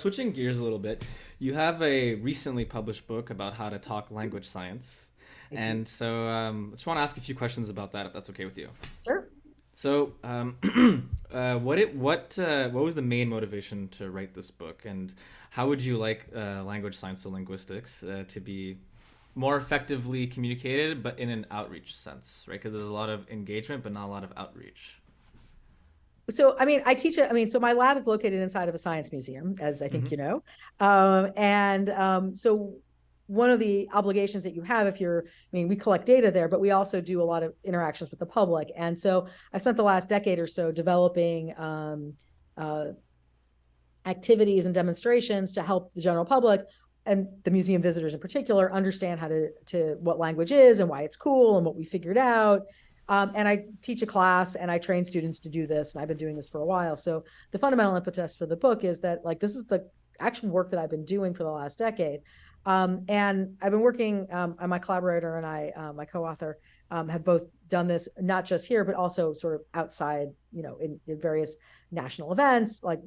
switching gears a little bit, you have a recently published book about how to talk language science. I do. And so I just want to ask a few questions about that, if that's okay with you. Sure. So, what was the main motivation to write this book, and how would you like language science or linguistics to be more effectively communicated, but in an outreach sense, right? Because there's a lot of engagement, but not a lot of outreach. So, I mean, I teach it. I mean, so my lab is located inside of a science museum, as I think Mm-hmm. you know. So one of the obligations that you have if you're, I mean, we collect data there, but we also do a lot of interactions with the public. And so I spent the last decade or so developing uh, activities and demonstrations to help the general public and the museum visitors in particular understand how to what language is and why it's cool and what we figured out. And I teach a class and I train students to do this, and I've been doing this for a while. So the fundamental impetus for the book is that like this is the actual work that I've been doing for the last decade. And I've been working, and my collaborator and I, my co-author, have both done this not just here, but also sort of outside, in various national events. Like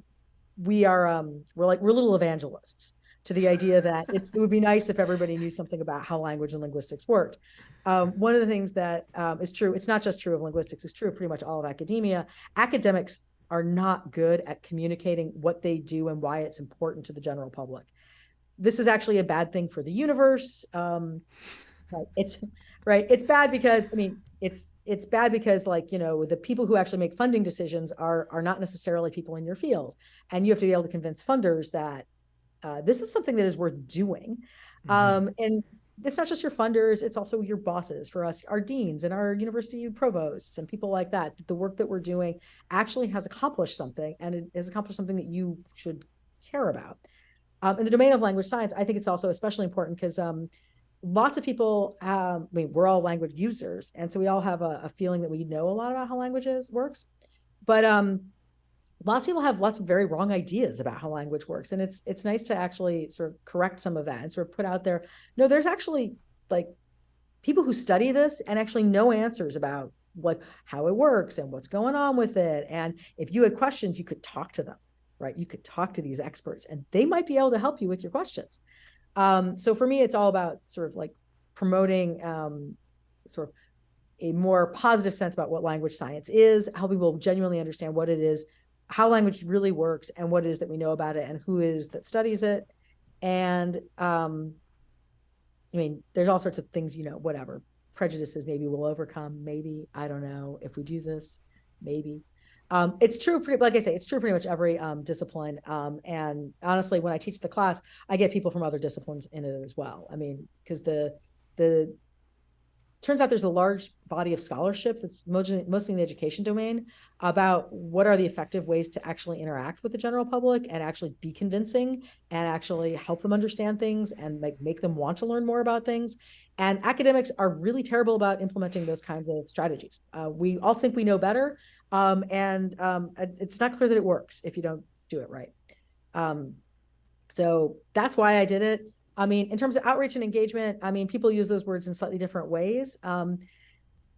we're little evangelists to the idea that it would be nice if everybody knew something about how language and linguistics worked. One of the things that is true, it's not just true of linguistics, it's true of pretty much all of academia. Academics are not good at communicating what they do and why it's important to the general public. This is actually a bad thing for the universe. It's right. It's bad because I mean it's bad because the people who actually make funding decisions are not necessarily people in your field, and you have to be able to convince funders that this is something that is worth doing. Mm-hmm. And it's not just your funders, it's also your bosses, for us, our deans and our university provosts and people like that. The work that we're doing actually has accomplished something, and it has accomplished something that you should care about. In the domain of language science, I think it's also especially important because lots of people I mean, we're all language users, and so we all have a feeling that we know a lot about how languages works. But lots of people have lots of very wrong ideas about how language works, and it's nice to actually sort of correct some of that and sort of put out there, no, there's actually like people who study this and actually know answers about what how it works and what's going on with it. And if you had questions, you could talk to them, right? You could talk to these experts and they might be able to help you with your questions. So for me, it's all about sort of like promoting sort of a more positive sense about what language science is, how people genuinely understand what it is, how language really works, and what it is that we know about it, and who it is that studies it. And I mean, there's all sorts of things, whatever prejudices maybe we'll overcome. Maybe, I don't know, if we do this, maybe. It's true, like I say, it's true pretty much every discipline. And honestly, when I teach the class, I get people from other disciplines in it as well. I mean, because the turns out there's a large body of scholarship that's mostly in the education domain about what are the effective ways to actually interact with the general public and actually be convincing and actually help them understand things and make them want to learn more about things. And academics are really terrible about implementing those kinds of strategies. We all think we know better, and it's not clear that it works if you don't do it right. Um, so that's why I did it. I mean, in terms of outreach and engagement, I mean, people use those words in slightly different ways.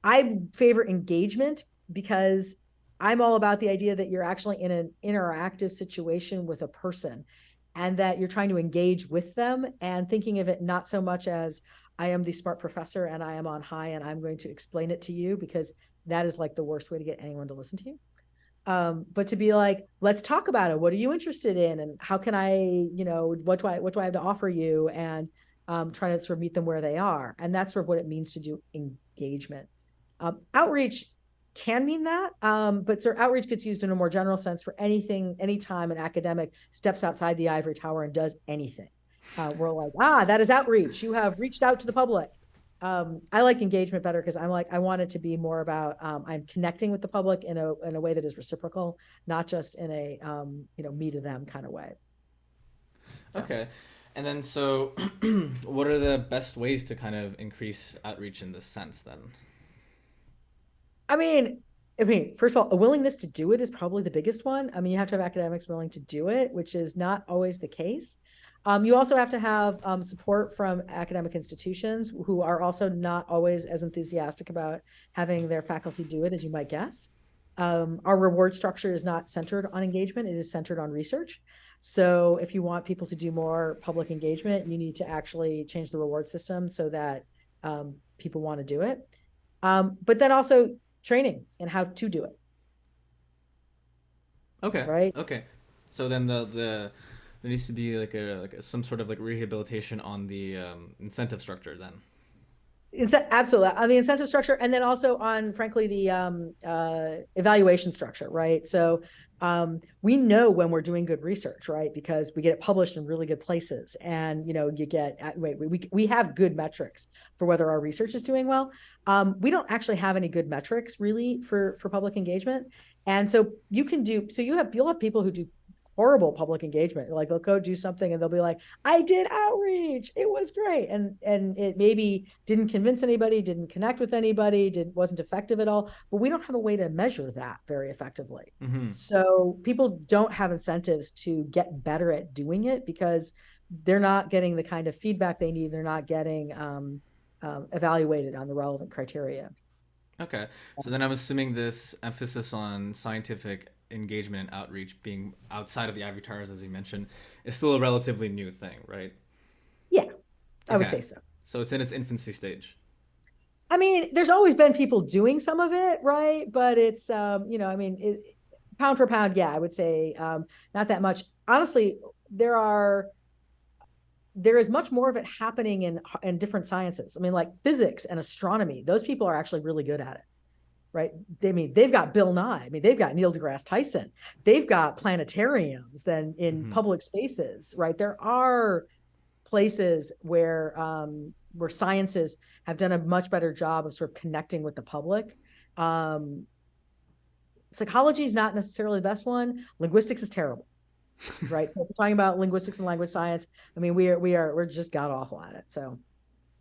I favor engagement because I'm all about the idea that you're actually in an interactive situation with a person and that you're trying to engage with them and thinking of it not so much as I am the smart professor and I am on high and I'm going to explain it to you, because that is like the worst way to get anyone to listen to you. But to be like, let's talk about it. What are you interested in? And how can I, what do I have to offer you? And trying to sort of meet them where they are. And that's sort of what it means to do engagement. Outreach can mean that, but sort of outreach gets used in a more general sense for anything, anytime an academic steps outside the ivory tower and does anything. We're like, that is outreach. You have reached out to the public. I like engagement better because I'm like, I want it to be more about I'm connecting with the public in a way that is reciprocal, not just in a me to them kind of way. So Okay. And then, so what are the best ways to kind of increase outreach in this sense then? I mean, first of all, a willingness to do it is probably the biggest one. I mean, you have to have academics willing to do it, which is not always the case. You also have to have support from academic institutions who are also not always as enthusiastic about having their faculty do it as you might guess. Our reward structure is not centered on engagement, it is centered on research. So if you want people to do more public engagement, you need to actually change the reward system so that people want to do it. But then also training and how to do it, Okay. right? Okay. So then there needs to be like some sort of like rehabilitation on the incentive structure then. Absolutely on the incentive structure, and then also on, frankly, the evaluation structure, right? So we know when we're doing good research, right? Because we get it published in really good places, and you get we have good metrics for whether our research is doing well. We don't actually have any good metrics really for public engagement, and so you'll have people who do horrible public engagement. Like they'll go do something and they'll be like, I did outreach, it was great, and it maybe didn't convince anybody, didn't connect with anybody, wasn't effective at all. But we don't have a way to measure that very effectively. Mm-hmm. So people don't have incentives to get better at doing it because they're not getting the kind of feedback they need. They're not getting evaluated on the relevant criteria. Okay. So then I'm assuming this emphasis on scientific engagement and outreach being outside of the ivory towers, as you mentioned, is still a relatively new thing, right? Yeah, I would Okay. say so. So it's in its infancy stage. I mean, there's always been people doing some of it, right? But it's, pound for pound, yeah, I would say not that much. Honestly, there is much more of it happening in different sciences. I mean, like physics and astronomy; those people are actually really good at it, right? They've got Bill Nye. I mean, they've got Neil deGrasse Tyson. They've got planetariums then in Mm-hmm. public spaces, right? There are places where sciences have done a much better job of sort of connecting with the public. Um, Psychology is not necessarily the best one. Linguistics is terrible, right? So if we're talking about linguistics and language science, I mean, we're just god awful at it. So